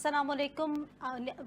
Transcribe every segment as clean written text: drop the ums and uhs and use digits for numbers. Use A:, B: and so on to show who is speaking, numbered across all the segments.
A: अस्सलामुअलैकुम।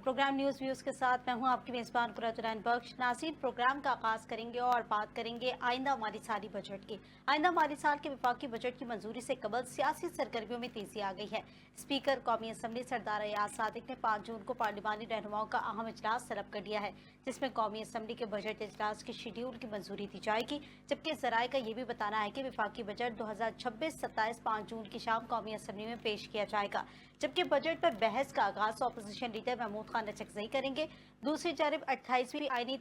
A: Programme news views के साथ मैं हूं आपकी मेज़बान कुरैन बख्श। नाज़रीन, प्रोग्राम का आगाज़ करेंगे और बात करेंगे आइंदा माली साली बजट की। आइंदा माली साल के वफाकी बजट की मंजूरी से कबल सियासी सरगर्मियों में तेज़ी आ गई है। स्पीकर कौमी असम्बली सरदार अयाज सादिक ने 5 जून को पार्लिमानी रहनुमाओं का अहम इजलास तलब कर लिया है, जिसमें कौमी असम्बली के बजट इजलास के शेड्यूल की मंजूरी दी जाएगी। जबकि ज़राए का ये भी बताना है कि वफाकी बजट 2026-27 5 जून की शाम कौमी असम्बली में पेश किया जाएगा। जबकि बजट पर बहस का आगाज अपोजिशन लीडर महमूद खान नचकज़ई करेंगे। दूसरी जानब 28वीं आईनी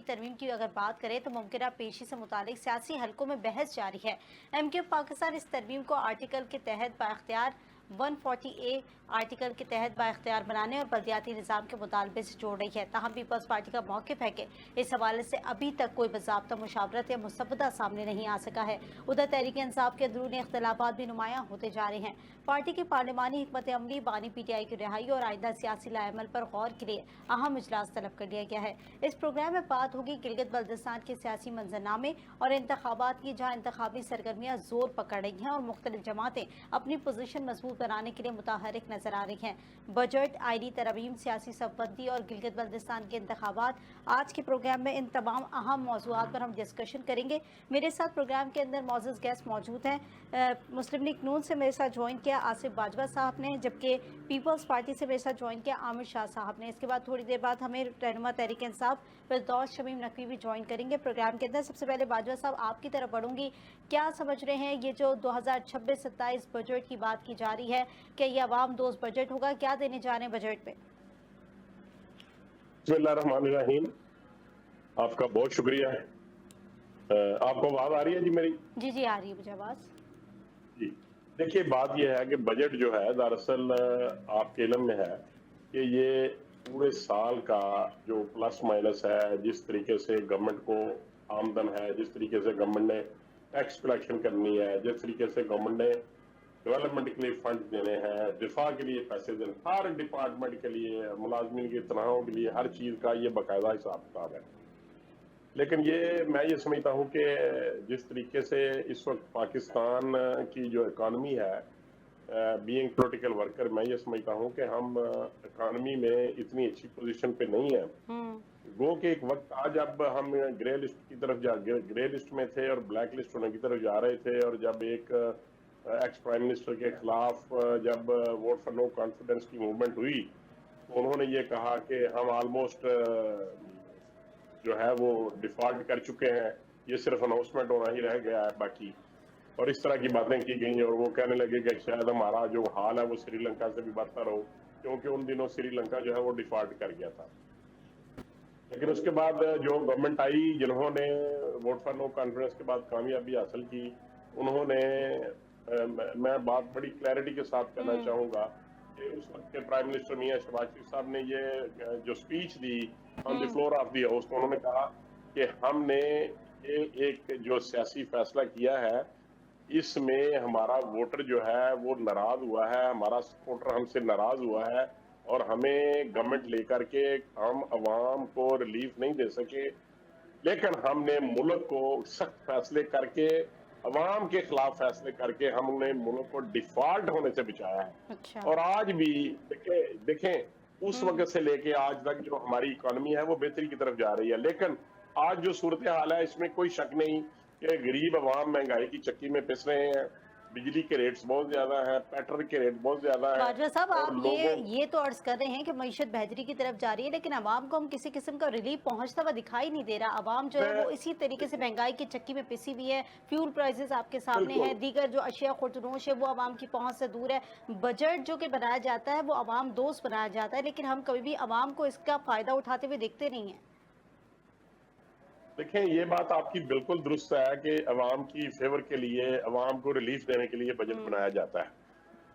A: तरमीम की अगर बात करें तो मुमकिन पेशी से मुतालिक सियासी हलकों में बहस जारी है। MQ पाकिस्तान इस तरमीम को आर्टिकल के तहत बाख्तियार 140A आर्टिकल के तहत बाख्तियार बनाने और बल्दियाती निज़ाम के मुतालबे से जोड़ रही है। ताहम पीपल्स पार्टी का मौक़िफ़ है कि इस हवाले से अभी तक कोई बाज़ाब्ता मुशावरत या मुसव्वदा सामने नहीं आ सका है। उधर तहरीक इंसाफ के अंदरूनी इख्तलाफात भी नुमायां होते जा रहे हैं। पार्टी की पार्लिमानी हिकमत अमली बानी PTI की रिहाई और आइंदा सियासी लाएमल पर गौर के लिए अहम इजलास तलब कर लिया गया है। इस प्रोग्राम में बात होगी गिलगित बल्तिस्तान के सियासी मंजरनामे और इंतखाबात की, जहाँ इंतखाबी सरगर्मियाँ जोर पकड़ रही हैं और मुख्तलिफ जमातें अपनी पोजीशन मजबूत बनाने के लिए मुतहरिक नजर आ रही हैं। बजट, आईनी तरमीम, सियासी सबबंदी और गिलगित बल्तिस्तान के इंतखाबात, आज के प्रोग्राम में इन तमाम अहम मौज़ूआत पर हम डिस्कशन करेंगे। मेरे साथ प्रोग्राम के अंदर मौजूद गेस्ट मौजूद हैं। मुस्लिम लीग नून से मेरे साथ ज्वाइन किया आसिफ बाजवा साहब ने, जबकि पीपल्स पार्टी से मेरे साथ ज्वाइन किया आमिर शाह साहब ने। इसके बाद थोड़ी देर बाद हमें रहनुमा तहरीक इंसाफ फिरदौस शमीम नकवी भी ज्वाइन करेंगे प्रोग्राम के अंदर। सबसे पहले बाजवा साहब, आपकी तरफ बढ़ूंगी। क्या समझ रहे हैं ये जो 2026-27 बजट की बात की जा रही है, क्या ये अवाम दोस्त बजट होगा? क्या देने जा रहे हैं बजट में?
B: बिस्मिल्लाहिर्रहमानिर्रहीम। आपका बहुत शुक्रिया है। आपको आवाज आ रही है जी मेरी?
A: जी जी, आ रही है मुझे आवाज
B: जी। देखिए, बात यह है कि बजट जो है दरअसल आपके इल्म में है कि ये पूरे साल का जो प्लस माइनस है, जिस तरीके से गवर्नमेंट को आमदन है, जिस तरीके से गवर्नमेंट ने टैक्स कलेक्शन करनी है, जिस तरीके से गवर्नमेंट ने डेवलपमेंट के लिए फंड देने हैं, दिफा के लिए पैसे देने, हर डिपार्टमेंट के लिए, मुलाजमीन की तनख्वाहों के लिए, हर चीज का ये बाकायदा हिसाब किताब है। लेकिन मैं ये समझता हूँ कि जिस तरीके से इस वक्त पाकिस्तान की जो इकॉनमी है, बीइंग पॉलिटिकल वर्कर, मैं ये समझता हूँ कि हम इकॉनमी में इतनी अच्छी पोजीशन पे नहीं है। गो के एक वक्त था जब हम ग्रे लिस्ट की तरफ ग्रे लिस्ट में थे और ब्लैक लिस्ट होने की तरफ जा रहे थे, और जब एक एक्स प्राइम मिनिस्टर के खिलाफ जब वोट फॉर नो कॉन्फिडेंस की मूवमेंट हुई, तो उन्होंने ये कहा कि हम ऑलमोस्ट जो है वो डिफॉल्ट कर चुके हैं, ये सिर्फ अनाउंसमेंट होना ही रह गया है बाकी, और इस तरह की बातें की गई। और वो कहने लगे कि शायद हमारा जो हाल है वो श्रीलंका से भी बदतर हो, क्योंकि उन दिनों श्रीलंका जो है वो डिफॉल्ट कर गया था। लेकिन उसके बाद जो गवर्नमेंट आई, जिन्होंने वोट फॉर नो कॉन्फिडेंस के बाद कामयाबी हासिल की, उन्होंने मैं बात बड़ी क्लैरिटी के साथ करना चाहूंगा कि उस वक्त के प्राइम मिनिस्टर मियां शहबाज शरीफ साहब ने ये जो speech the on the floor of the house, तो उन्होंने कहा कि हमने ये एक जो सियासी फैसला किया है, इसमें हमारा वोटर जो है वो नाराज हुआ है, हमारा सपोर्टर हमसे नाराज हुआ है, और हमें गवर्नमेंट लेकर के हम अवाम को रिलीफ नहीं दे सके। लेकिन हमने मुल्क को सख्त फैसले करके, अवाम के खिलाफ फैसले करके, हमने मुल्क को डिफॉल्ट होने से बचाया है।
A: अच्छा।
B: और आज भी देखें उस वक्त से लेके आज तक जो हमारी इकोनॉमी है वो बेहतरी की तरफ जा रही है। लेकिन आज जो सूरत हाल है, इसमें कोई शक नहीं कि गरीब अवाम महंगाई की चक्की में पिस रहे हैं। बिजली के रेट्स बहुत ज्यादा हैं, पेट्रोल के रेट बहुत ज्यादा हैं।
A: बाजवा साहब, आप ये तो अर्ज कर रहे हैं कि मईशत बेहतरी की तरफ जा रही है, लेकिन आवाम को हम किसी किस्म का रिलीफ पहुंचता हुआ दिखाई नहीं दे रहा। आवाम जो है वो इसी तरीके से महंगाई की चक्की में पिसी हुई है। फ्यूल प्राइसेस आपके सामने है, दीगर जो अशिया खुर्दनोश है वो आवाम की पहुंच से दूर है। बजट जो कि बनाया जाता है वो आवाम दोस्त बनाया जाता है, लेकिन हम कभी भी आवाम को इसका फायदा उठाते हुए देखते नहीं है।
B: देखें, ये बात आपकी बिल्कुल दुरुस्त है कि अवाम की फेवर के लिए, अवाम को रिलीफ देने के लिए बजट बनाया जाता है।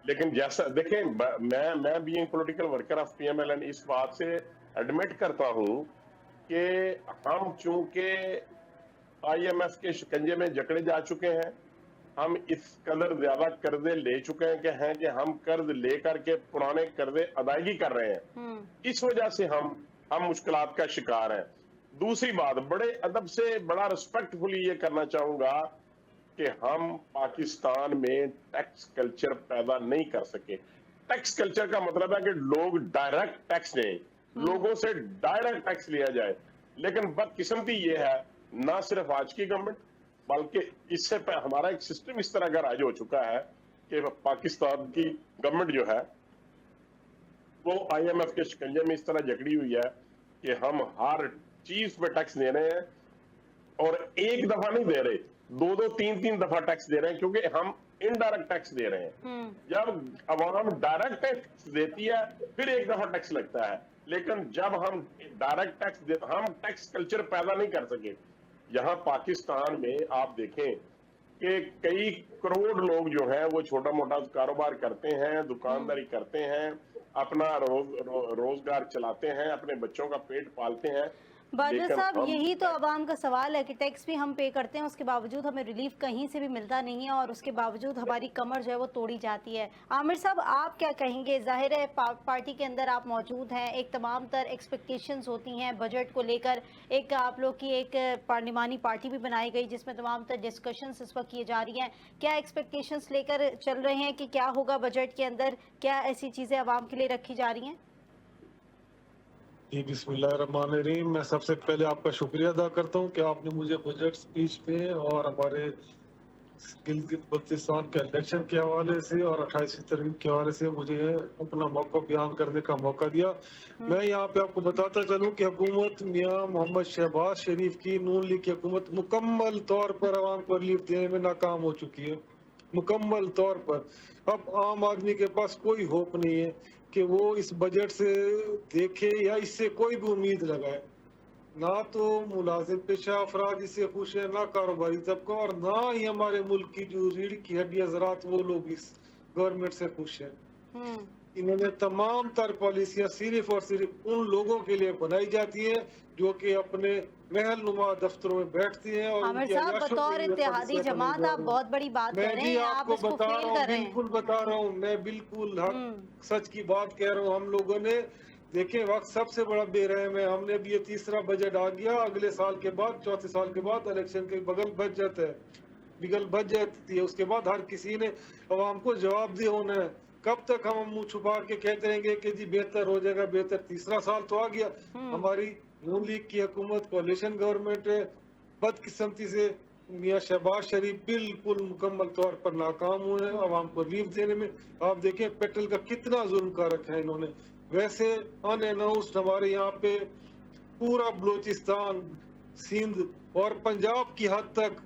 B: लेकिन जैसा देखें, मैं being political worker of PMLN इस बात से एडमिट करता हूं कि हम चूंकि IMF के शिकंजे में जकड़े जा चुके हैं, हम इस कदर ज्यादा कर्जे ले चुके हैं कि हम कर्ज लेकर के पुराने कर्जे अदायगी कर रहे हैं। इस वजह से हम मुश्किलात का शिकार हैं। दूसरी बात, बड़े अदब से, बड़ा रिस्पेक्टफुली ये करना चाहूंगा कि हम पाकिस्तान में टैक्स कल्चर पैदा नहीं कर सके। टैक्स कल्चर का मतलब है कि लोग डायरेक्ट टैक्स दें, लोगों से डायरेक्ट टैक्स लिया जाए। लेकिन बदकिस्मती ये है, ना सिर्फ आज की गवर्नमेंट बल्कि इससे हमारा एक सिस्टम इस तरह का राज हो चुका है कि पाकिस्तान की गवर्नमेंट जो है वो IMF के शिकंजे में इस तरह जकड़ी हुई है कि हम हर चीज पे टैक्स दे रहे हैं, और एक दफा नहीं दे रहे, दो दो तीन तीन दफा टैक्स दे रहे हैं, क्योंकि हम इनडायरेक्ट टैक्स दे रहे हैं। जब अवाम डायरेक्ट टैक्स देती है फिर एक दफा टैक्स लगता है, लेकिन जब हम डायरेक्ट टैक्स दे, हम टैक्स कल्चर पैदा नहीं कर सके। यहाँ पाकिस्तान में आप देखें कि कई करोड़ लोग जो हैं वो छोटा मोटा कारोबार करते हैं, दुकानदारी करते हैं, अपना रोजगार चलाते हैं, अपने बच्चों का पेट पालते हैं।
A: बादल
B: लेकिन
A: साहब,
B: हम
A: यही तो आवाम का सवाल है कि टैक्स भी हम पे करते हैं, उसके बावजूद हमें रिलीफ कहीं से भी मिलता नहीं है और उसके बावजूद हमारी कमर जो है वो तोड़ी जाती है। आमिर साहब, आप क्या कहेंगे? जाहिर है पार्टी के अंदर आप मौजूद हैं, एक तमाम तर एक्सपेक्टेशंस होती हैं बजट को लेकर, एक आप लोग की एक पार्लिमानी पार्टी भी बनाई गई जिसमें तमाम तर डिस्कशंस इस वक्त की जा रही हैं। क्या एक्सपेक्टेशंस लेकर चल रहे हैं कि क्या होगा बजट के अंदर? क्या ऐसी चीज़ें आवाम के लिए रखी जा रही हैं?
C: जी बिस्मिल्लाहिर्रहमानिर्रहीम। मैं सबसे पहले आपका शुक्रिया अदा करता हूँ कि आपने मुझे बजट स्पीच पे और हमारे गिलगित बल्तिस्तान के इलेक्शन के हवाले से और 28वीं तरमीम के हवाले से मुझे अपना मौका बयान करने का मौका दिया। मैं यहाँ पे आपको बताता चलूँ कि हुकूमत मियाँ मोहम्मद शहबाज शरीफ की नून लीग की हुकूमत मुकम्मल तौर पर आवाम को रिलीफ देने में नाकाम हो चुकी है, मुकम्मल तौर पर। अब आम आदमी के पास कोई होप नहीं है कि वो इस बजट से देखे या इससे कोई भी उम्मीद लगाए। ना तो मुलाजिम पेशा अफराद इससे खुश है, ना कारोबारी तबका, और ना ही हमारे मुल्क की जो रीढ़ की हड्डी हजरात वो लोग इस गवर्नमेंट से खुश है। इन्होंने तमाम तर पॉलिसियां सिर्फ और सिर्फ उन लोगों के लिए बनाई जाती है जो कि अपने महल नुमा दफ्तरों में बैठती हैं। और
A: आमिर साहब, बतौर इत्तेहादी जमात आप बहुत बड़ी बात कर रहे हैं, आप इसको फेल कर रहे हैं।
C: बिल्कुल बता रहा हूँ, मैं बिल्कुल हक सच की बात कह रहा हूँ। हम लोगों ने देखे वक्त सबसे बड़ा बेरहम है, हमने भी ये तीसरा बजट आ गया, अगले साल के बाद चौथे साल के बाद इलेक्शन के बगल बजट है, बिगल बजट है, उसके बाद हर किसी ने अवाम को जवाब दे होना है। कब तक हम मुंह छुपा के कहते रहेंगे कि जी बेहतर हो जाएगा बेहतर? तीसरा साल तो आ गया, हमारी नून लीग की हुकूमत कोalition गवर्नमेंट है। बदकिस्मती से मियाँ शहबाज शरीफ बिल्कुल मुकम्मल तौर पर नाकाम हुए हैं अवाम को रिलीफ देने में। आप देखें पेट्रोल का कितना जुल्म कर रखा है इन्होंने। वैसे अनअनाउंस्ड हमारे यहाँ पे पूरा बलूचिस्तान, सिंध और पंजाब की हद तक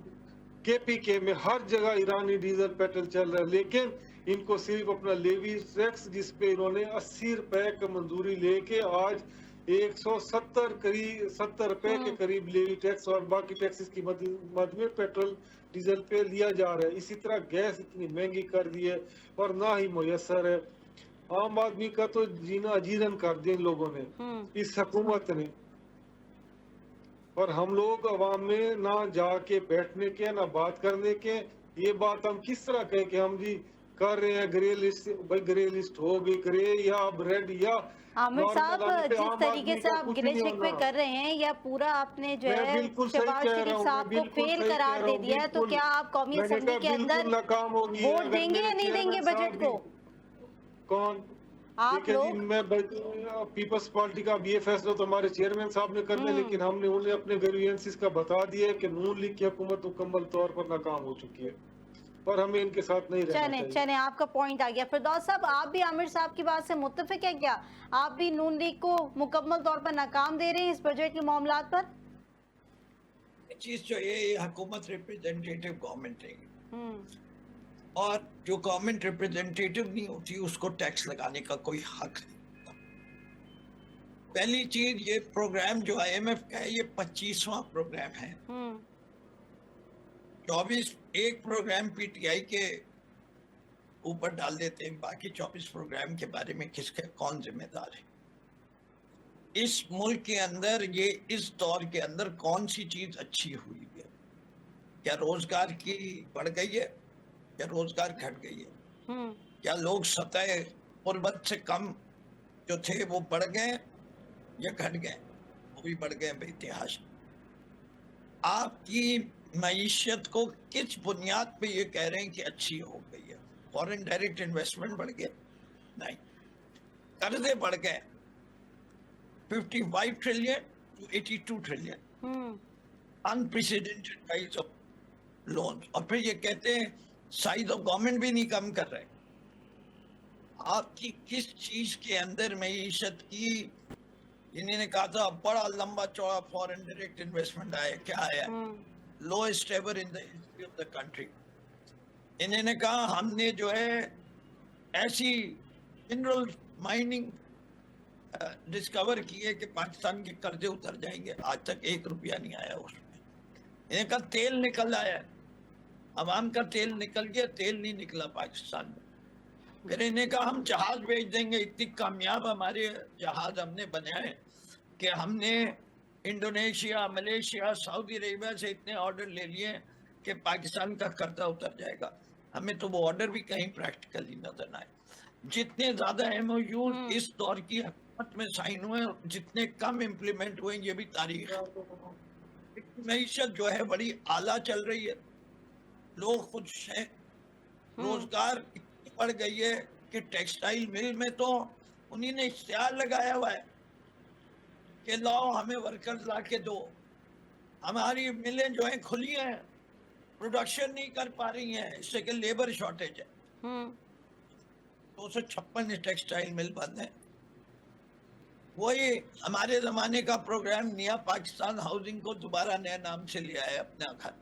C: KPK में हर जगह ईरानी डीजल पेट्रोल चल रहा है, लेकिन इनको सिर्फ अपना लेवी टैक्स जिसपे इन्होंने 80 रुपए की मंजूरी लेके आज 170 रुपए के करीब लेवी टैक्स और बाकी टैक्सेस की मद में पेट्रोल डीजल पे लिया जा रहा है। इसी तरह गैस इतनी महंगी कर दी है और ना ही मुयसर है। आम आदमी का तो जीना अजीरन कर दिया इन लोगों ने, इस हुकूमत ने। और हम लोग अवाम में ना जाके बैठने के, ना बात करने के। ये बात हम किस तरह कहें कि हम जी कर रहे हैं ग्रे लिस्ट? भाई ग्रे लिस्ट हो गई ग्रे या अब रेड या
A: आमिर साहब, जिस तरीके से आप गिले शिकवे कर रहे हैं या पूरा आपने जो है शहबाज शरीफ साहब को फेल करार दे दिया है, तो क्या आप कौमी असेंबली के अंदर वोट देंगे या नहीं देंगे बजट को?
C: कौन
A: आप लोग?
C: मैं पीपल्स पार्टी का ये फैसला तो हमारे चेयरमैन साहब ने करना है, लेकिन हमने उन्हें अपने ग्रीवेंसेस का बता दिया कि नून लीग की हुकूमत मुकम्मल तौर पर नाकाम हो चुकी है और हमें इनके साथ नहीं रहना चाहिए।
A: चले आपका पॉइंट आ गया। फिरदौस साहब, आप भी आमिर साहब की बात से मुत्तफिक है क्या? आप भी नून लीग को मुकम्मल तौर पर नाकाम दे रहे हैं इस बजट के मामलात पर?
D: चीज जो ये हुकूमत रिप्रेजेंटेटिव गवर्नमेंट है और जो गवर्नमेंट रिप्रेजेंटेटिव नहीं होती उसको टैक्स लगाने का कोई हक नहीं। पहली चीज, ये प्रोग्राम जो IMF का है ये 25वां प्रोग्राम है। 24 एक प्रोग्राम PTI के ऊपर डाल देते हैं, बाकी 24 प्रोग्राम के बारे में किसका कौन जिम्मेदार है? इस मुल्क के अंदर ये इस दौर के अंदर कौन सी चीज अच्छी हुई है? क्या रोजगार की बढ़ गई है या रोजगार घट गई है? क्या लोग सतह गुर्बत से कम जो थे वो बढ़ गए या घट गए? वो भी बढ़ गए बेइतिहास। आपकी मईशत को किस बुनियाद पे ये कह रहे हैं कि अच्छी हो गई है? फॉरेन डायरेक्ट इन्वेस्टमेंट बढ़ गया, नहीं, कर्जे बढ़ गए 55 trillion to 82 trillion, unprecedented price of loan. और फिर ये कहते हैं साइज ऑफ गवर्नमेंट भी नहीं कम कर रहे। आपकी किस चीज के अंदर मईशत की, इन्होंने कहा था बड़ा लंबा चौड़ा फॉरेन डायरेक्ट इन्वेस्टमेंट आया, क्या आया? Lowest ever in the history of the country. इन्होंने कहा हमने जो है ऐसी मिनरल माइनिंग डिस्कवर की है कि पाकिस्तान के कर्जे उतर जाएंगे, आज तक 1 रुपया नहीं आया उसमें। इन्हें कहा तेल निकल आया, अवाम का तेल निकल गया, तेल नहीं निकला पाकिस्तान में। फिर इन्हें कहा हम जहाज भेज देंगे, इतनी कामयाब हमारे जहाज हमने बनाए कि हमने इंडोनेशिया, मलेशिया, सऊदी अरेबिया से इतने ऑर्डर ले लिए कि पाकिस्तान का कर्जा उतर जाएगा। हमें तो वो ऑर्डर भी कहीं प्रैक्टिकली नजर आए। जितने ज्यादा एमओयू इस दौर की हुकूमत में साइन हुए, जितने कम इम्प्लीमेंट हुए, ये भी तारीख है। मईशत जो है बड़ी आला चल रही है, लोग खुश हैं, रोजगार इतनी बढ़ गई है कि टेक्सटाइल मिल में तो उन्हीं ने इश्तिहार लगाया हुआ है कि लाओ हमें वर्कर्स ला के दो। हमारी मिलें जो हैं खुली हैं, प्रोडक्शन नहीं कर पा रही हैं, इससे कि लेबर शॉर्टेज है। 256 टेक्सटाइल मिल बंद है। वही हमारे जमाने का प्रोग्राम नया पाकिस्तान हाउसिंग को दोबारा नए नाम से लिया है अपने घर।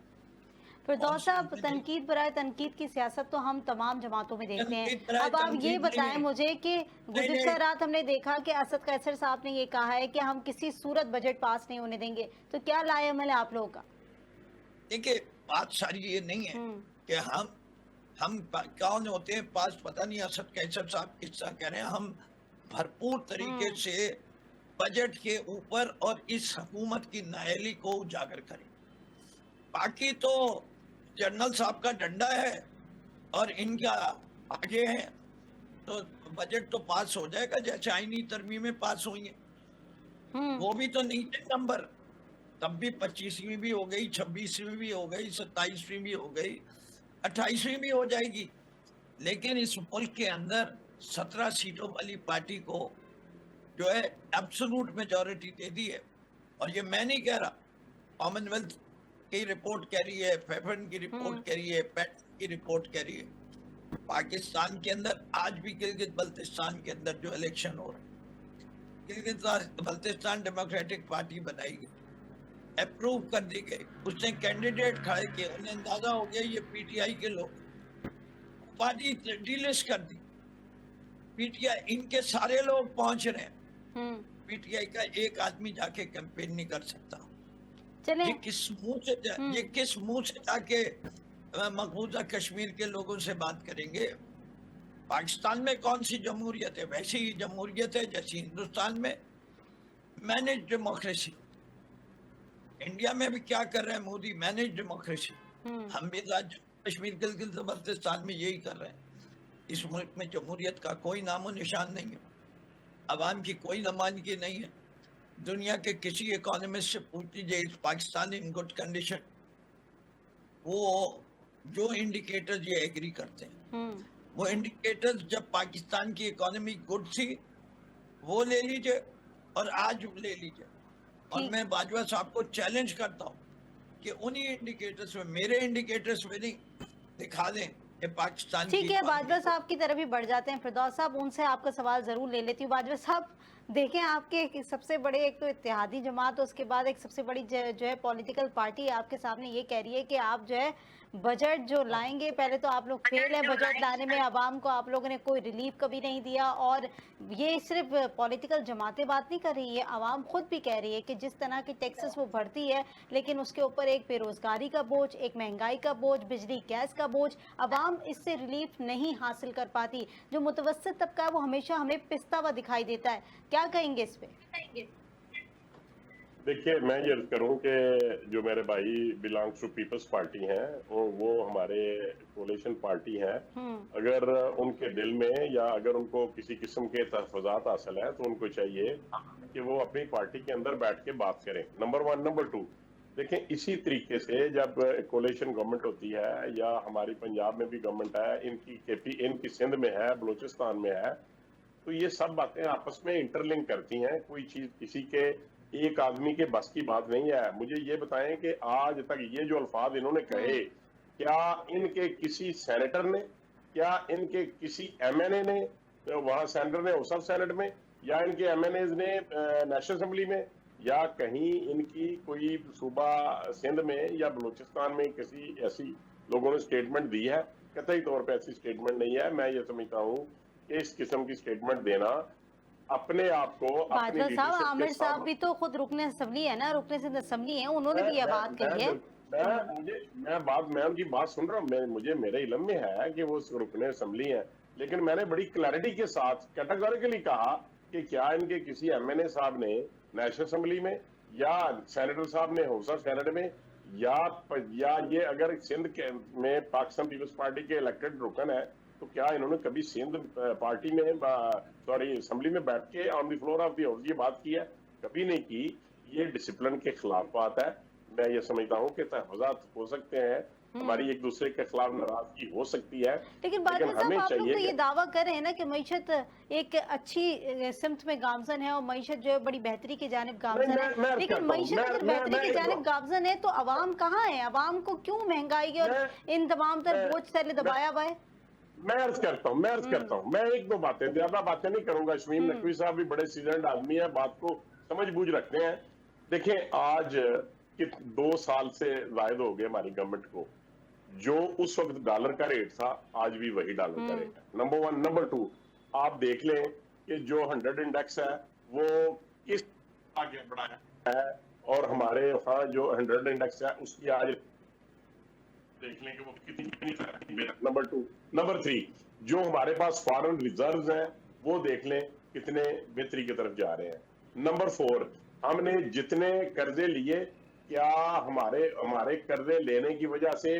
A: फिरदौस साहब, तनकीद बराए तनकीद की सियासत तो हम तमाम जमातों में देखते हैं। अब आप ये बताएं मुझे कि गुज़िश्ता रात हमने देखा कि असद कैसर साहब ने ये कहा है कि हम किसी सूरत बजट पास नहीं होने देंगे, तो क्या लाएअमल है आप लोगों का?
D: देखिए, बात सारी ये नहीं है कि हम कौन होते हैं पास, पता नहीं असद कैसर साहब किस्सा कह रहे हैं। हम भरपूर तरीके से बजट के ऊपर और इस हुकूमत की नाअहली को उजागर करें। बाकी तो जनरल साहब का डंडा है और इनका आगे है, तो बजट तो पास हो जाएगा जैसे आईनी तरमीमें पास हुई हैं। वो भी तो नहीं थे नंबर, तब भी 25वीं भी हो गई, 26वीं भी हो गई, 27वीं भी हो गई, 28वीं भी हो जाएगी। लेकिन इस मुल्क के अंदर 17 सीटों वाली पार्टी को जो है एब्सोल्यूट मेजॉरिटी दे दी है। और ये मैं नहीं कह रहा, कॉमनवेल्थ की रिपोर्ट कह रही है, फेफन की रिपोर्ट कह रही है, पैट की रिपोर्ट कह रही है। पाकिस्तान के अंदर आज भी गिलगित बल्तिस्तान के अंदर जो इलेक्शन हो रहा है, गिलगित बल्तिस्तान डेमोक्रेटिक पार्टी बनाई गई, अप्रूव कर दी गई, उसने कैंडिडेट खड़े किए, उन्हें अंदाजा हो गया ये पीटीआई के लोग, पार्टी डिलिस्ट कर दी। पीटीआई इनके सारे लोग पहुंच रहे हैं, पीटीआई का एक आदमी जाके कैंपेन नहीं कर सकता। ये किस मुंह से जाके मकबूजा कश्मीर के लोगों से बात करेंगे? पाकिस्तान में कौन सी जमहूरियत है? वैसी ही जमहूरियत है जैसी हिंदुस्तान में मैनेज डेमोक्रेसी। इंडिया में भी क्या कर रहे हैं मोदी? Manage democracy. हम भी कश्मीर गिलगित बल्तिस्तान में यही कर रहे हैं। इस मुल्क में जमहूरियत का कोई नामो निशान नहीं है, अवाम की कोई नुमाइंदगी नहीं है। दुनिया के किसी इकोनॉमिस्ट से पूछ लीजिए इस पाकिस्तान इन गुड कंडीशन, वो जो इंडिकेटर्स ये एग्री करते हैं, वो इंडिकेटर्स जब पाकिस्तान की इकोनॉमी गुड थी वो ले लीजिए और आज ले लीजिए। और मैं बाजवा साहब को चैलेंज करता हूँ कि उन्हीं इंडिकेटर्स में, मेरे इंडिकेटर्स में नहीं, दिखा दें कि पाकिस्तान।
A: ठीक है, बाजवा साहब की तरफ ही बढ़ जाते हैं। फिरदौस साहब, उनसे आपका सवाल जरूर ले लेती हूँ। बाजवा साहब, देखें आपके सबसे बड़े एक तो इत्तेहादी जमात, उसके बाद एक सबसे बड़ी जो है पॉलिटिकल पार्टी आपके सामने ये कह रही है कि आप जो है बजट जो लाएंगे, पहले तो आप लोग फेल है बजट लाने में, आवाम को आप लोगों ने कोई रिलीफ कभी नहीं दिया। और ये सिर्फ पॉलिटिकल जमातें बात नहीं कर रही है, आवाम खुद भी कह रही है कि जिस तरह की टैक्सेस वो भरती है, लेकिन उसके ऊपर एक बेरोजगारी का बोझ, एक महंगाई का बोझ, बिजली गैस का बोझ, आवाम इससे रिलीफ नहीं हासिल कर पाती। जो मुतवस्सित तबका है वो हमेशा हमें पिसता हुआ दिखाई देता है। क्या कहेंगे इस पे?
B: देखिए, मैं ये अर्ज करूं कि जो मेरे भाई बिलोंग्स टू पीपल्स पार्टी हैं, वो हमारे कोalition पार्टी हैं। अगर उनके दिल में या अगर उनको किसी किस्म के तहफ़्फ़ुज़ात हासिल है तो उनको चाहिए कि वो अपनी पार्टी के अंदर बैठ के बात करें। नंबर 1। नंबर 2, देखें, इसी तरीके से जब कोalition गवर्नमेंट होती है या हमारी पंजाब में भी गवर्नमेंट है, इनकी सिंध में है, बलूचिस्तान में है, तो ये सब बातें आपस में इंटरलिंक करती हैं, कोई चीज किसी के एक आदमी के बस की बात नहीं है। मुझे ये बताएं कि आज तक ये जो अल्फाज इन्होंने कहे, क्या इनके किसी सेनेटर ने, क्या इनके किसी एमएनए ने, वहां सेनेटर ने हाउस ऑफ सेनेट में, या इनके एमएनएज ने नेशनल असेंबली में, या कहीं इनकी कोई सूबा सिंध में या बलूचिस्तान में किसी ऐसी लोगों ने स्टेटमेंट दी है? कतई तौर पे ऐसी स्टेटमेंट नहीं है। मैं ये समझता हूँ कि इस किस्म की स्टेटमेंट देना अपने आप को अपनी
A: बाजवा साहब,
B: लीडरशिप के
A: आमिर साहब
B: साथ,
A: भी तो खुद रुकने असेंबली है ना, रुकने सिंध असेंबली है, उन्होंने भी ये बात कही है।
B: मैं उनकी बात सुन रहा हूँ, मुझे मेरे इल्म में है कि वो रुकने असेंबली है, लेकिन मैंने बड़ी क्लैरिटी के साथ कैटेगोरिकली कहा कि क्या इनके किसी एमएनए साहब ने नेशनल असेंबली में, या सेनेटर साहब ने हाउस ऑफ सेनेट में, या ये अगर सिंध में पाकिस्तान पीपल्स पार्टी के इलेक्टेड रुकन है, तो क्या इन्होंने कभी सिंध पार्टी में असेंबली में बैठ के on the floor of the house ये बात की है? कभी नहीं की। ये डिसिप्लिन के खिलाफ बात है। मैं ये समझता हूँ कि तहफ़्फ़ुज़ात हो सकते हैं, हमारी एक दूसरे के खिलाफ नाराजगी हो सकती है,
A: लेकिन बाजवा साहब,
B: हमें
A: आप लोग तो
B: चाहिए
A: ये दावा कर रहे हैं ना कि मईशत एक अच्छी सिमत में गामजन है और मईशत जो है बड़ी बेहतरी की जानिब गामजन
B: मैं
A: है, लेकिन
B: कहता हूं,
A: मईशत अगर बेहतरी की जानिब गामजन है तो अवाम कहाँ है? अवाम को क्यों महंगाई और इन तमाम तर बोझ तले दबाया हुआ है?
B: मैं अर्ज करता हूँ, मैं एक दो बातें, ज्यादा बातें नहीं करूंगा। शमीम नकवी साहब भी बड़े सीजनड आदमी है, बात को समझ बूझ रखते हैं। देखें, आज कि 2 साल से जायद हो गए हमारी गवर्नमेंट को, जो उस वक्त डॉलर का रेट था, आज भी वही डॉलर का रेट है। नंबर 1। नंबर 2, आप देख लें कि जो 100 इंडेक्स है वो किस आगे बढ़ाया है, और हमारे वहाँ जो 100 इंडेक्स है उसकी आज देख लें कि वो कितनी। नंबर 2। नंबर 3, जो हमारे पास फॉरेन रिजर्व्स हैं वो देख लें कितने बेहतरी की तरफ जा रहे हैं। नंबर 4, हमने जितने कर्जे लिए, क्या हमारे कर्जे लेने की वजह से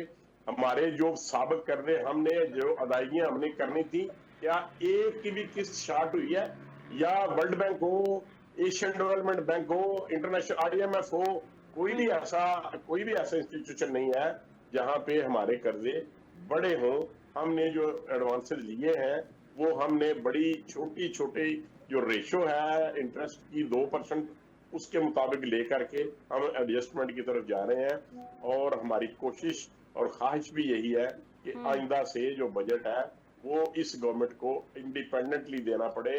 B: हमारे जो साबित कर्जे हमने जो अदायगियां हमने करनी थी, क्या एक की भी किस्त शार्ट हुई है? या वर्ल्ड बैंक हो, एशियन डेवलपमेंट बैंक हो, इंटरनेशनल IMF हो, कोई भी ऐसा इंस्टीट्यूशन नहीं है जहां पे हमारे कर्जे बड़े हों। हमने जो एडवांसेस लिए हैं वो हमने बड़ी छोटी जो रेशो है इंटरेस्ट की 2%, उसके मुताबिक लेकर के हम एडजस्टमेंट की तरफ जा रहे हैं। और हमारी कोशिश और ख्वाहिश भी यही है कि आइंदा से जो बजट है वो इस गवर्नमेंट को इंडिपेंडेंटली देना पड़े,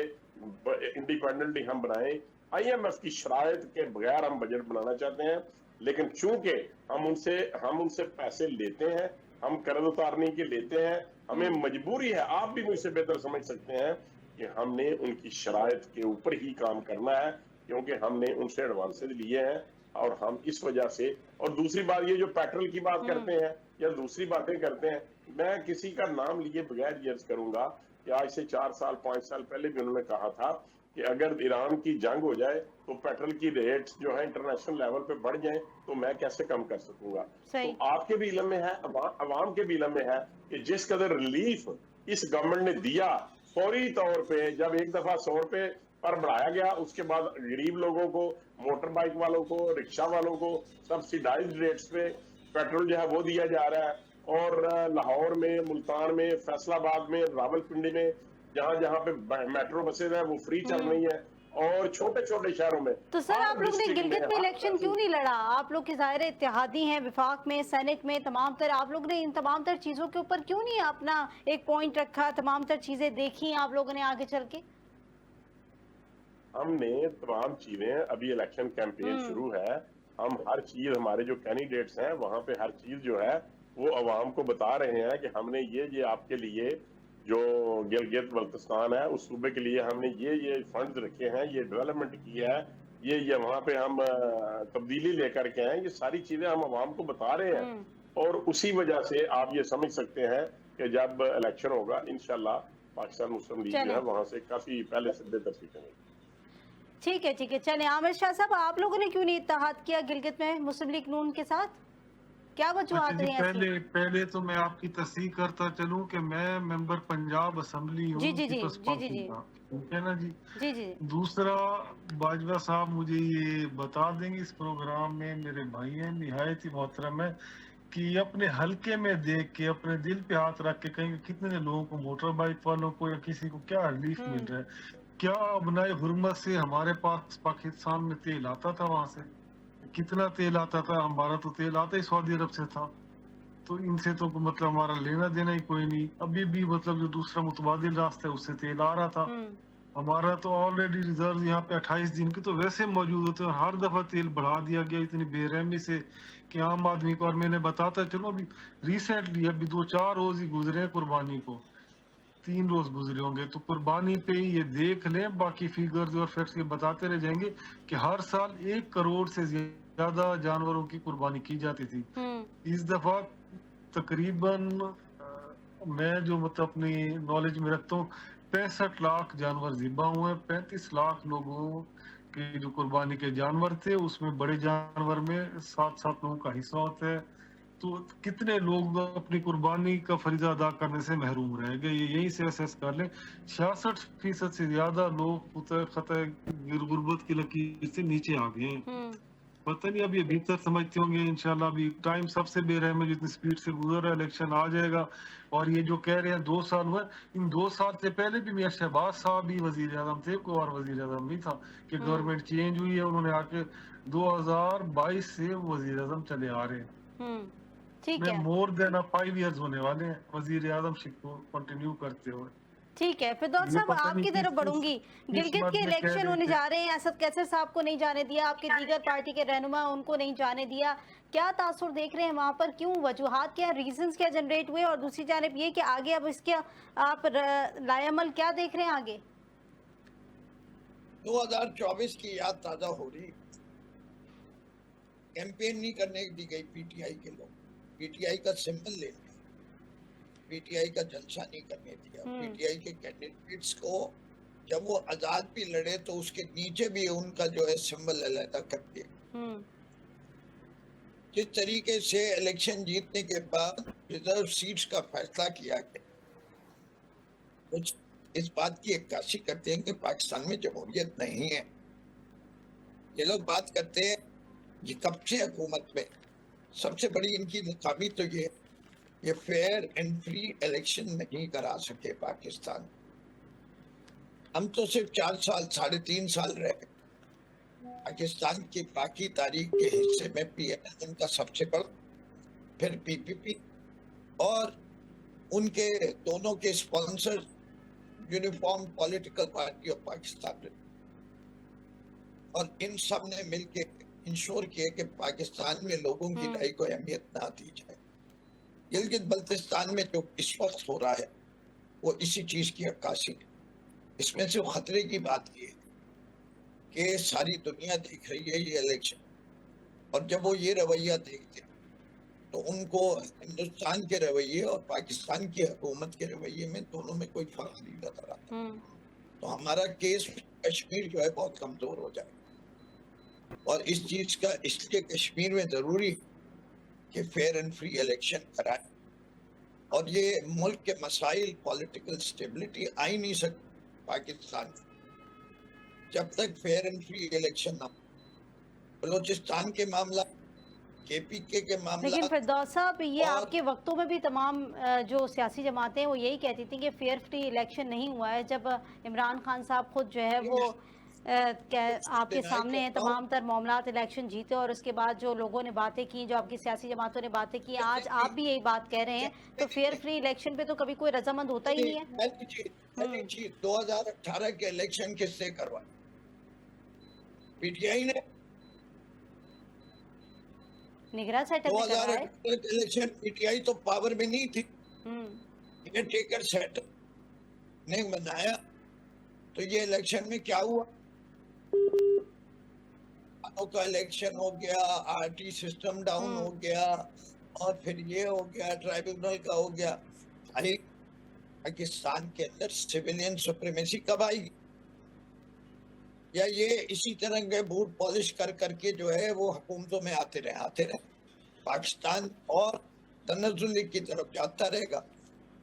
B: इंडिपेंडेंटली हम बनाएं। IMF की शराइत के बगैर हम बजट बनाना चाहते हैं, लेकिन चूंकि हम उनसे पैसे लेते हैं, हम कर्ज उतारने के लेते हैं, हमें मजबूरी है, आप भी मुझसे बेहतर समझ सकते हैं कि हमने उनकी शराइत के ऊपर ही काम करना है, क्योंकि हमने उनसे एडवांसेज लिए हैं। और हम इस वजह से, और दूसरी बात, ये जो पेट्रोल की बात करते हैं या दूसरी बातें करते हैं, मैं किसी का नाम लिए बगैर ये अर्ज करूंगा कि आज से 4 साल 5 साल पहले भी उन्होंने कहा था कि अगर ईरान की जंग हो जाए तो पेट्रोल की रेट्स जो है इंटरनेशनल लेवल पे बढ़ जाएं, तो मैं कैसे कम कर सकूंगा। तो आपके भी इल्म में है, अवाम के भी इल्म में है कि जिस कदर रिलीफ इस गवर्नमेंट ने दिया, फौरी तौर पे जब एक दफा 100 रुपए पर बढ़ाया गया, उसके बाद गरीब लोगों को, मोटर बाइक वालों को, रिक्शा वालों को सब्सिडाइज्ड रेट्स पे पेट्रोल जो है वो दिया जा रहा है। और लाहौर में, मुल्तान में, फैसलाबाद में, रावलपिंडी में, जहां पे मेट्रो बसेज है वो फ्री चल रही है, और छोटे शहरों में।
A: तो सर, आप लोग ने गिलगित में इलेक्शन क्यों नहीं लड़ा? आप लोग के ज़ाहिर इत्तेहादी हैं, विफाक में, सेनेट में, तमाम तर, आप लोग ने इन तमाम तर चीजों के ऊपर क्यों नहीं अपना एक पॉइंट रखा, तमाम तर चीजें देखी आप लोगों ने आगे चल के?
B: हमने तमाम चीजें, अभी इलेक्शन कैंपेन शुरू है, हम हर चीज, हमारे जो कैंडिडेट्स हैं वहां पे हर चीज जो है वो अवाम को बता रहे हैं कि हमने ये आपके लिए, जो गिलगित बल्तिस्तान है उस सूबे के लिए हमने ये फंड्स रखे हैं, ये डेवलपमेंट की है, ये वहां पे हम तब्दीली लेकर के आए, ये सारी चीजें हम अवाम को बता रहे हैं। और उसी वजह से आप ये समझ सकते हैं कि जब इलेक्शन होगा इंशाल्लाह पाकिस्तान मुस्लिम लीग जो है वहां से काफी पहले से बेहतर सीटें मिलेंगी।
A: ठीक है, चले। आमिर शाह साहब, आप लोगों ने क्यों नहीं इत्तेहाद किया गिलगित में मुस्लिम लीग नून के साथ? क्या वजूहत रही हैं?
C: पहले तो मैं आपकी तस्दीक करता चलूं कि मैं मेंबर पंजाब असेंबली हूँ।
A: जी।
C: ठीक है ना जी।
A: जी।
C: दूसरा, बाजवा साहब मुझे ये बता देंगे, इस प्रोग्राम में मेरे भाई हैं, निहायत ही मोहतरम है, कि अपने हलके में देख के, अपने दिल पे हाथ रख के कहेंगे कितने लोगों को, मोटर बाइक वालों को या किसी को क्या रिलीफ मिल रहा है। क्या बनाए हुर्मत से हमारे पास पाकिस्तान में तेल आता था वहां से? कितना तेल आता था? हमारा तो तेल आता ही सऊदी अरब से था, तो इनसे तो मतलब हमारा लेना देना ही कोई नहीं। अभी भी मतलब जो दूसरा मुतबादिल रास्ता है उससे तेल आ रहा था। हमारा तो ऑलरेडी रिजर्व यहाँ पे 28 दिन के तो वैसे मौजूद होते हैं, और हर दफा तेल बढ़ा दिया गया इतनी बेरहमी से कि आम आदमी को। और मैंने बताता चलो अभी रिसेंटली अभी 2-4 रोज ही गुजरे हैं कुर्बानी को, 3 रोज गुजरे होंगे, तो कुर्बानी पे ही ये देख लें, बाकी फिगर्स और फैक्ट्स ये बताते रह जाएंगे कि हर साल 1 करोड़ से ज्यादा जानवरों की कुर्बानी की जाती थी। इस दफा तकरीबन मैं जो मतलब अपनी नॉलेज में रखता हूँ 65 लाख जानवर ज़िबा हुए हैं। 35 लाख लोगों के जो कुर्बानी के जानवर थे उसमें बड़े जानवर में 7-7 लोगों का हिस्सा होता है। तो कितने लोग अपनी कुर्बानी का फरीजा अदा करने से महरूम रह गए, ये यहीं से असेस कर लें। 66% से ज्यादा लोग खतरे गुर्बत की लकीर से नीचे आ गए हैं। पता नहीं अब ये भीतर समझते होंगे। इंशाल्लाह अभी टाइम सबसे बेरहम है, जितनी स्पीड से गुजर रहा है, इलेक्शन आ जाएगा। और ये जो कह रहे हैं 2 साल हुए, इन 2 साल से पहले भी मियां शहबाज साहब ही वजीर आजम थे, कोई और वजीर आजम नहीं था कि गवर्नमेंट चेंज हुई है, उन्होंने आके 2022 से वजीर आजम चले आ रहे हैं।
A: ठीक
C: मैं
A: है,
C: मोर देन 5 इयर्स होने वाले हैं वजीर आजम शिप को कंटिन्यू करते हुए।
A: ठीक है। फिरदौस
C: ये
A: साहब
C: पता नहीं
A: आपकी तरफ बढ़ूंगी। गिलगित के
C: मत में कह
A: इलेक्शन
C: रहे
A: होने
C: थे।
A: जा रहे हैं, असद कैसर साहब को नहीं जाने दिया, आपके दीगर पार्टी के रहनुमा उनको नहीं जाने दिया, क्या तासुर देख रहे हैं वहां पर? क्यों, वजूहात क्या, रीजंस क्या जनरेट हुए? और दूसरी जानब ये कि आगे अब इसके आप लाएअमल क्या देख रहे हैं आगे?
D: 2024 की याद ताजा हो रही। कैंपेन नहीं करने दी गई पीटीआई के लोग, पीटीआई का सिंबल ले लिया, पीटीआई का जलसा नहीं करने दिया। पीटीआई के कैंडिडेट्स को जब वो आजाद भी लड़े तो उसके नीचे भी उनका जो है सिंबल अलग कर दिया। जिस तरीके से इलेक्शन जीतने के बाद रिजर्व सीट्स का फैसला किया गया, कुछ इस बात की अक्कासी करते हैं कि पाकिस्तान में जमहूरियत नहीं है। ये लोग बात करते हैं ये कब से हुकूमत में सबसे बड़ी इनकी नाकामी तो ये फेयर एंड फ्री इलेक्शन नहीं करा सके पाकिस्तान। हम तो सिर्फ 4 साल 3.5 साल रहे। पाकिस्तान की बाकी तारीख के हिस्से में PNM का सबसे बड़ा, फिर PPP और उनके दोनों के sponsor uniform political party of Pakistan, और इन सब ने मिलकर इंश्योर किए कि पाकिस्तान में लोगों की राय को अहमियत ना दी जाए। गिलगित बल्तिस्तान में जो इस वक्त हो रहा है वो इसी चीज की अक्कासी है। इसमें से खतरे की बात ये है कि सारी दुनिया देख रही है ये इलेक्शन, और जब वो ये रवैया देखते तो उनको हिंदुस्तान के रवैये और पाकिस्तान की हुकूमत के रवैये में दोनों में कोई फर्क नहीं नजर आता। तो हमारा केस कश्मीर जो है बहुत कमजोर हो जाए, और इस चीज का इसलिए कश्मीर में जरूरी कि फेयर एंड फ्री इलेक्शन कराए। और ये मुल्क के मसाइल, पॉलिटिकल स्टेबिलिटी आ ही नहीं सकती पाकिस्तान जब तक फेयर एंड फ्री इलेक्शन ना हो। बलोचिस्तान के मामला, KPK के मामला।
A: लेकिन फिरदौस साहब ये आपके वक्तों में भी तमाम जो सियासी जमातें वो यही कहती थी कि फेयर फ्री इलेक्शन नहीं हुआ है, जब इमरान खान साहब खुद जो है वो आपके सामने है तमाम तर मामलात, इलेक्शन जीते और उसके बाद जो लोगों ने बातें की, जो आपकी सियासी जमातों ने बातें की, आज आप भी यही बात कह रहे हैं, तो फेयर फ्री इलेक्शन पे तो कभी कोई रजामंद होता ही नहीं है।
D: 2018 के इलेक्शन किससे करवाए? PTI ने।
A: निगरान सेटअप
D: 2018 के इलेक्शन PTI तो पावर में नहीं थी, ये टेकर सेटअप ने बनाया। तो ये इलेक्शन में क्या हुआ? का इलेक्शन हो गया, RT सिस्टम डाउन हो गया, और फिर ये हो गया, ट्राइब्यूनल का हो गया। भाई पाकिस्तान के अंदर सिविलियन सुप्रीमेसी कब आएगी? या ये इसी तरह के बूट पॉलिश कर करके जो है वो हुकूमतों में आते रहे पाकिस्तान और तनज़्ज़ुल की तरफ जाता रहेगा।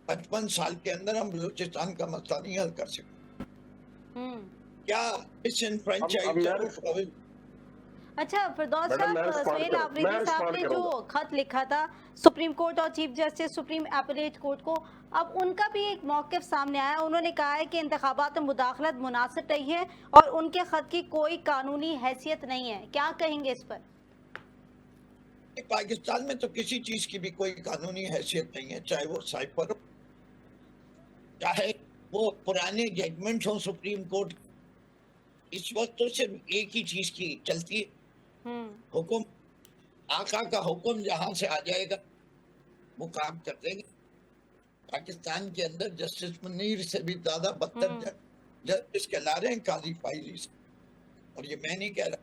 D: 55 साल के अंदर हम बलूचिस्तान का मसला नहीं हल कर सकते। क्या
A: अच्छा फिरदौस साहब, सुहेल आफरीदी साहब ने जो खत लिखा था सुप्रीम कोर्ट और chief justice supreme appellate court को, اب ان کا بھی ایک موقف سامنے آیا، انہوں نے کہا ہے کہ انتخابات میں مداخلت مناسب رہی ہے اور ان کے خط کی کوئی قانونی حیثیت نہیں ہے، کیا کہیں گے اس پر؟
D: پاکستان میں تو کسی چیز کی بھی کوئی قانونی حیثیت نہیں ہے، چاہے وہ سائپر ہو، چاہے وہ پرانے ججمنٹ ہوں سپریم کورٹ۔ اس وقت تو صرف ایک ہی چیز کی چلتی ہے، حکم، آقا کا حکم جہاں سے آ جائے گا وہ کام کر دیں گے۔ پاکستان کے اندر جسٹس منیر سے بھی زیادہ بدتر جسٹس کہلا رہے ہیں قاضی فائزی سے، اور یہ میں نہیں کہہ رہا،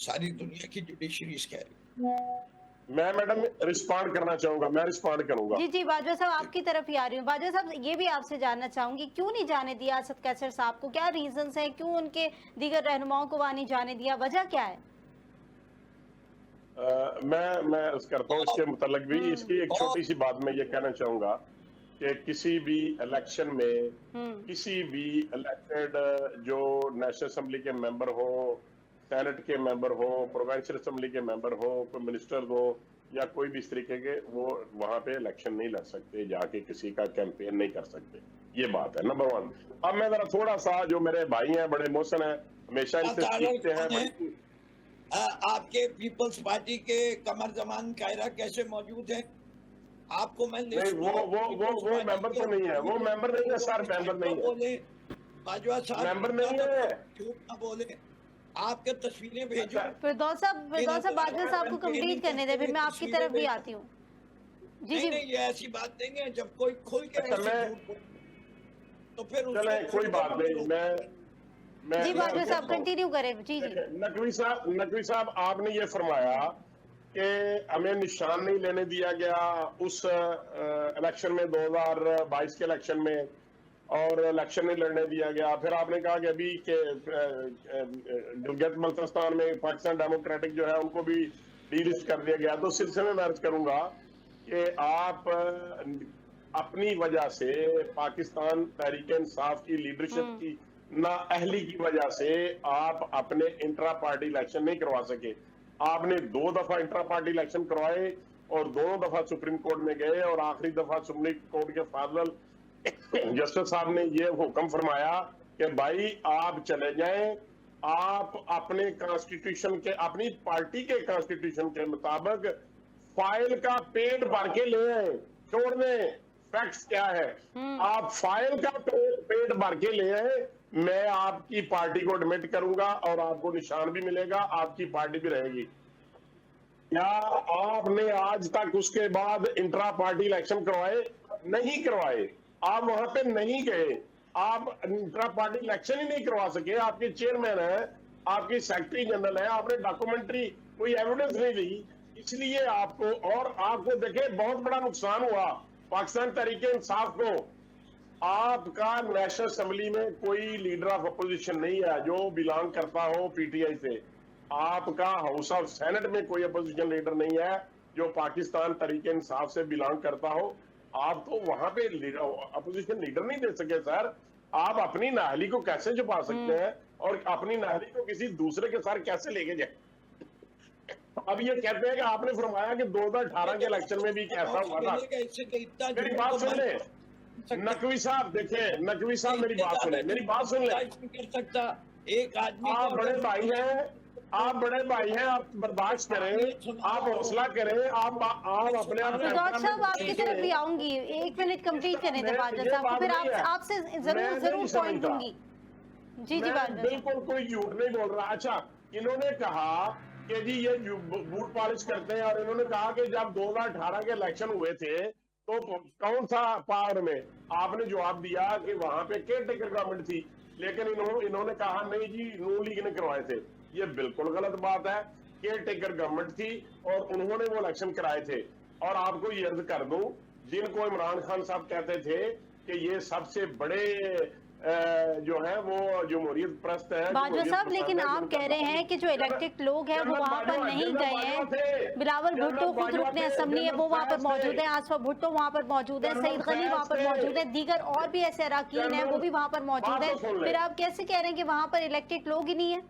D: ساری دنیا کی جوڈیشریز کہہ رہی۔
B: میں میڈم رسپونڈ کرنا چاہوں گا، میں رسپونڈ کروں گا۔
A: جی باجوہ صاحب آپ کی طرف ہی آ رہی ہوں۔ باجوہ صاحب یہ بھی آپ سے جاننا چاہوں گی، کیوں نہیں جانے دیا اسد قیصر صاحب کو؟ کیا ریزنز ہیں؟ کیوں ان کے دیگر رہنماؤں کو وہاں نہیں جانے دیا؟ وجہ کیا ہے؟
B: میں اس کرتا ہوں اس کے متعلق بھی، اس کی ایک چھوٹی سی بات میں یہ کہنا چاہوں گا کہ کسی بھی الیکشن میں کسی بھی الیکٹڈ جو نیشنل اسمبلی کے ممبر ہو، سینٹ کے ممبر ہو، پروونشل اسمبلی کے ممبر ہو، کوئی منسٹر ہو یا کوئی بھی اس طریقے کے، وہ وہاں پہ الیکشن نہیں لڑ سکتے، جا کے کسی کا کیمپین نہیں کر سکتے۔ یہ بات ہے نمبر 1۔ اب میں ذرا تھوڑا سا، جو میرے بھائی ہیں بڑے محسن ہیں، ہمیشہ ان سے سیکھتے ہیں۔
D: آپ کے پیپلز پارٹی کے قمر زمان قاہرہ کیسے موجود ہیں؟ آپ کو میں
B: نہیں، وہ ممبر تو نہیں ہے، وہ ممبر نہیں ہے سر، ممبر نہیں ہے،
D: باجوہ صاحب
B: ممبر نہیں ہے۔
D: جھوٹ نہ بولیں، آپ کے تصویریں بھیجو۔
A: فردوس صاحب باجوہ صاحب کو کمپلیٹ کرنے دیں، پھر میں آپ کی طرف بھی آتی ہوں۔
D: نہیں یہ ایسی بات نہیں ہے، جب کوئی کھل کے ایسے جھوٹ بولے تو پھر
B: چلیں کوئی بات نہیں،
A: جی باجوہ صاحب کنٹینیو کریں۔ جی
B: نقوی صاحب آپ نے یہ فرمایا کہ ہمیں نشان نہیں لینے دیا گیا اس الیکشن میں، 2022 کے الیکشن میں، اور الیکشن نہیں لڑنے دیا گیا۔ پھر آپ نے کہا کہ ابھی کہ گلگت بلتستان میں پاکستان ڈیموکریٹک جو ہے ان کو بھی ڈی لسٹ کر دیا گیا۔ تو سلسلے میں عرض کروں گا کہ آپ اپنی وجہ سے، پاکستان تحریک انصاف کی لیڈرشپ کی نااہلی کی وجہ سے آپ اپنے انٹرا پارٹی الیکشن نہیں کروا سکے۔ آپ نے 2 دفعہ انٹرا پارٹی الیکشن کروائے اور دونوں دفعہ سپریم کورٹ میں گئے، اور آخری دفعہ سپریم کورٹ کے فاضل جسٹس صاحب نے یہ حکم فرمایا کہ بھائی آپ چلے جائیں، آپ اپنے کانسٹیٹیوشن کے، اپنی پارٹی کے کانسٹیٹیوشن کے مطابق فائل کا پیٹ بھر کے لے آئیں، چھوڑ دیں فیکٹس کیا ہے، آپ فائل کا پیٹ بھر کے لے آئیں، میں آپ کی پارٹی کو ایڈمٹ کروں گا اور آپ کو نشان بھی ملے گا، آپ کی پارٹی بھی رہے گی۔ کیا آپ نے آج تک اس کے بعد انٹرا پارٹی الیکشن کروائے؟ نہیں کروائے، آپ وہاں پہ نہیں گئے، آپ انٹرا پارٹی الیکشن ہی نہیں کروا سکے۔ آپ کے چیئرمین ہیں، آپ کی سیکرٹری جنرل ہے، آپ نے ڈاکومنٹری کوئی ایویڈنس نہیں دی، اس لیے آپ کو، اور آپ کو دیکھیں بہت بڑا نقصان ہوا پاکستان تحریک انصاف کو۔ آپ کا نیشنل اسمبلی میں کوئی لیڈر آف اپوزیشن نہیں ہے جو بلانگ کرتا ہو پی ٹی آئی سے، آپ کا ہاؤس آف سینٹ میں کوئی اپوزیشن لیڈر نہیں ہے جو پاکستان تحریک انصاف سے بلانگ کرتا ہو۔ آپ تو وہاں پہ اپوزیشن لیڈر نہیں دے سکے سر۔ آپ اپنی نااہلی کو کیسے چھپا سکتے ہیں اور اپنی نااہلی کو کسی دوسرے کے ساتھ کیسے لے کے جائیں؟ اب یہ کہتے ہیں کہ آپ نے فرمایا کہ 2018 کے الیکشن میں بھی کیسا ہوا تھا۔ میری بات سن لیں نقوی صاحب، دیکھیں نقوی صاحب میری بات سنیں، میری بات سن لیں۔
D: ایک آدمی
B: آپ بڑے بھائی ہیں، آپ بڑے بھائی ہیں، آپ برداشت کریں، آپ حوصلہ کریں، آپ اپنے آپ
A: فردوس صاحب آپ کی طرف بھی آؤں گی، 1 منٹ کمپلیٹ کرنے دیں باجوہ صاحب کو، پھر آپ سے ضرور پوائنٹ دوں گی۔ جی باجوہ
B: بالکل کوئی جھوٹ نہیں بول رہا۔ اچھا انہوں نے کہا کہ جی یہ بوٹ پالش کرتے ہیں، اور انہوں نے کہا کہ جب 2018 کے الیکشن ہوئے تھے تو کون تھا پاور میں؟ آپ نے جواب دیا کہ وہاں پہ کیئر ٹیکر گورنمنٹ تھی، لیکن انہوں نے کہا نہیں جی نون لیگ نے کروائے تھے۔ یہ بالکل غلط بات ہے، کیئر ٹیکر گورنمنٹ تھی اور انہوں نے وہ الیکشن کرائے تھے۔ اور آپ کو یہ عرض کر دوں، جن کو عمران خان صاحب کہتے تھے کہ یہ سب سے بڑے جو ہیں وہ جمہوریت پرست ہے
A: باجوہ صاحب، لیکن آپ کہہ رہے ہیں کہ جو الیکٹڈ لوگ ہیں وہ وہاں پر نہیں گئے ہیں۔ بلاول بھٹو خود رکن اسمبلی ہے، وہ وہاں پر موجود ہیں، آصفہ بھٹو وہاں پر موجود ہیں، سعید غنی وہاں پر موجود ہیں، دیگر اور بھی ایسے اراکین ہیں وہ بھی وہاں پر موجود ہیں، پھر آپ کیسے کہہ رہے ہیں کہ وہاں پر الیکٹڈ لوگ ہی نہیں ہیں؟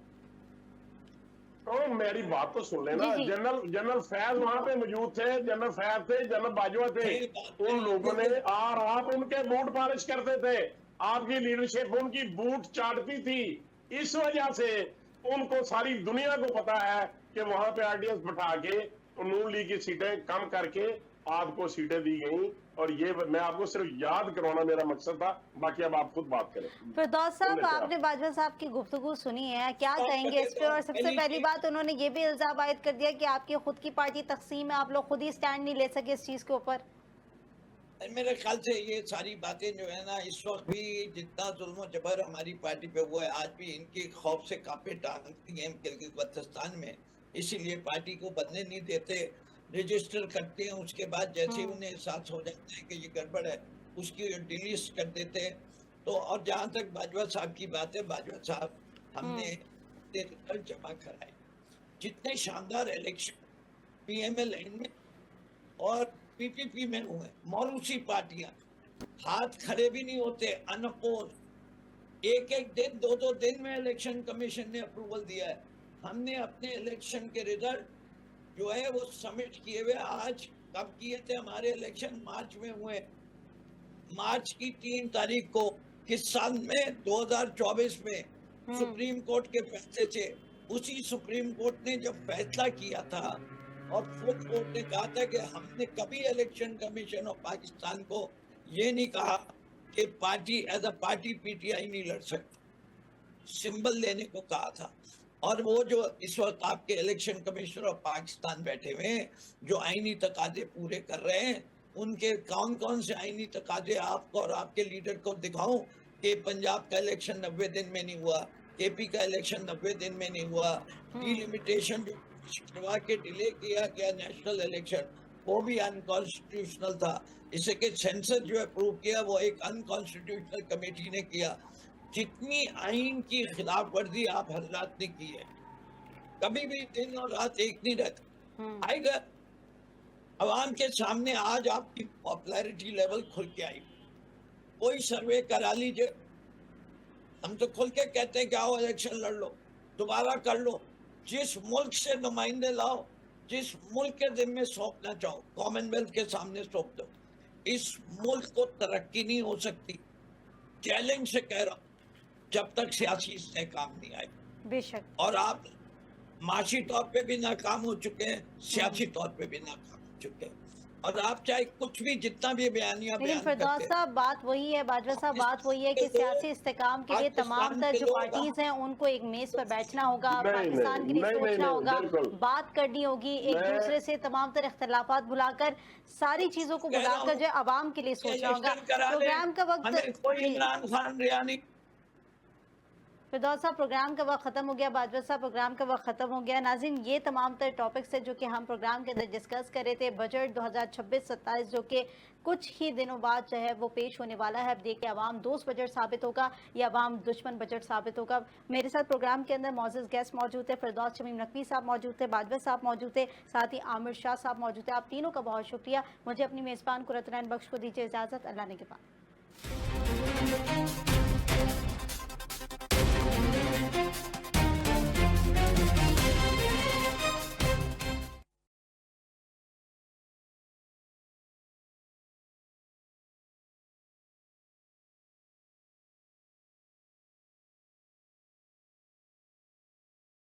B: तो मेरी बात तो सुन लेना।
A: जी, जी।
B: जनरल फैज वहां पे मौजूद थे, जनरल फैज थे, जनरल बाजवा थे।
D: सही बात है।
B: उन लोगों ने और आप उनके बूट पॉलिश करते थे, आपकी लीडरशिप उनकी बूट चाटती थी। इस वजह से उनको सारी दुनिया को पता है कि वहां पे आरडीएस बिठा के नून लीग की सीटें कम करके आपको सीटें दी गई। और ये मैं आपको सिर्फ याद करवाना मेरा मकसद था, बाकी अब आप खुद बात करें।
A: फिरदौस साहब,
B: सुन लेते हैं
A: आपने बाजवा साहब की गुफ्तगू सुनी है, क्या
D: और
A: कहेंगे इस पे? और सबसे
D: पहली
A: पहली
D: चीज-
A: बात, उन्होंने ये भी इल्जाम आयद कर दिया कि आपकी खुद की पार्टी तकसीम है, आप लोग खुद ही स्टैंड नहीं ले सके इस चीज के ऊपर।
D: मेरे ख्याल से ये सारी बातें जो है ना, इस वक्त भी जितना जुल्म जबर हमारी पार्टी पे हुआ है, आज भी इनके खौफ से कांपे टांगती हैं गिलगित बल्तिस्तान में। इसीलिए पार्टी को बनने नहीं देते, रजिस्टर करते हैं, उसके बाद जैसे ही उन्हें एहसास हो जाता है कि ये गड़बड़ है, उसकी डिलीट कर देते हैं। तो और जहाँ तक बाजवा साहब की बात है, बाजवा साहब हमने रिजल्ट जमा कराए, जितने शानदार इलेक्शन पीएमएल में और पीपीपी में हुए, मौरूसी पार्टियां हाथ खड़े भी नहीं होते, अनअपोज। एक एक दिन, दो दो दिन में इलेक्शन कमीशन ने अप्रूवल दिया है। हमने अपने इलेक्शन के रिजल्ट जो है वो सबमिट किए हुए। आज कब किए थे हमारे इलेक्शन? मार्च में हुए, मार्च की 3 तारीख को, किस साल में? 2024 में। सुप्रीम कोर्ट के फैसले से, उसी सुप्रीम कोर्ट ने जब फैसला किया था और फुल कोर्ट ने कहा था कि हमने कभी इलेक्शन कमीशन ऑफ पाकिस्तान को ये नहीं कहा कि party as a party PTI नहीं लड़ सकती, सिंबल लेने को कहा था। और वो जो इस वक्त आपके इलेक्शन कमिश्नर ऑफ पाकिस्तान बैठे हुए हैं, जो आईनी तकाजे पूरे कर रहे हैं, उनके कौन कौन से आईनी तकाजे आपको और आपके लीडर को दिखाऊं कि पंजाब का इलेक्शन 90 दिन में नहीं हुआ, एपी का इलेक्शन 90 दिन में नहीं हुआ, डिलिमिटेशन जो करवा के डिले किया गया नेशनल इलेक्शन, वो भी अनकॉन्स्टिट्यूशनल था। इसे के सेंसर जो अप्रूव किया वो एक अनकॉन्स्टिट्यूशनल कमेटी ने किया। जितनी आइन की खिलाफ वर्जी आप हजरात ने की है, कभी भी दिन और रात एक नहीं रहता। आएगा अवाम के सामने, आज आपकी पॉपुलैरिटी लेवल खुल के आई। कोई सर्वे करा लीजिए, हम तो खुल के कहते हैं कि आओ इलेक्शन लड़ लो, दोबारा कर लो, जिस मुल्क से नुमाइंदे लाओ, जिस मुल्क के जिम्मे सौंपना चाहो, कॉमनवेल्थ के सामने सौंप दो। इस मुल्क को तरक्की नहीं हो सकती, चैलेंज से कह रहा हूं, जब तक सियासी इस्तेहकाम नहीं आए।
A: बेशक।
D: और आप माशी तौर पे भी नाकाम हो चुके हैं, सियासी तौर पे भी नाकाम हो चुके हैं। और आप चाहे कुछ भी, जितना भी बयानियां
A: लेकिन
D: बयान
A: फिरदौस
D: करते हैं,
A: साहब, बात वही है, बाजवा साहब, बात वही है कि सियासी इस्तेकाम के लिए तमाम तर जो पार्टीज हैं उनको एक मेज पर बैठना होगा, पाकिस्तान के लिए सोचना होगा, बात करनी होगी, एक दूसरे से तमाम तर इख्तलाफात भुलाकर, सारी चीजों को भुलाकर जो आवाम के लिए सोचना होगा। प्रोग्राम का वक्त,
D: कोई इमरान खान रिया नहीं।
A: फिरदौस साहब, प्रोग्राम का वक्त खत्म हो गया, बाजवा साहब प्रोग्राम का वक्त खत्म हो गया। नाज़रीन, ये तमाम तर टॉपिक्स है जो कि हम प्रोग्राम के अंदर डिस्कस कर रहे थे। बजट 2026-27 जो कि कुछ ही दिनों बाद जो है वो पेश होने वाला है। अब देखिए अवाम दोस्त बजट साबित होगा या अवाम दुश्मन बजट साबित होगा। मेरे साथ प्रोग्राम के अंदर मौजूद गेस्ट मौजूद थे, फिरदौस शमीम नकवी साहब मौजूद थे, बाजवा साहब मौजूद थे, साथ ही आमिर शाह साहब मौजूद थे। आप तीनों का बहुत शुक्रिया। मुझे अपनी मेज़बान कुरत रैन बख्श को दीजिए इजाज़त। अल्लाह ने के बाद।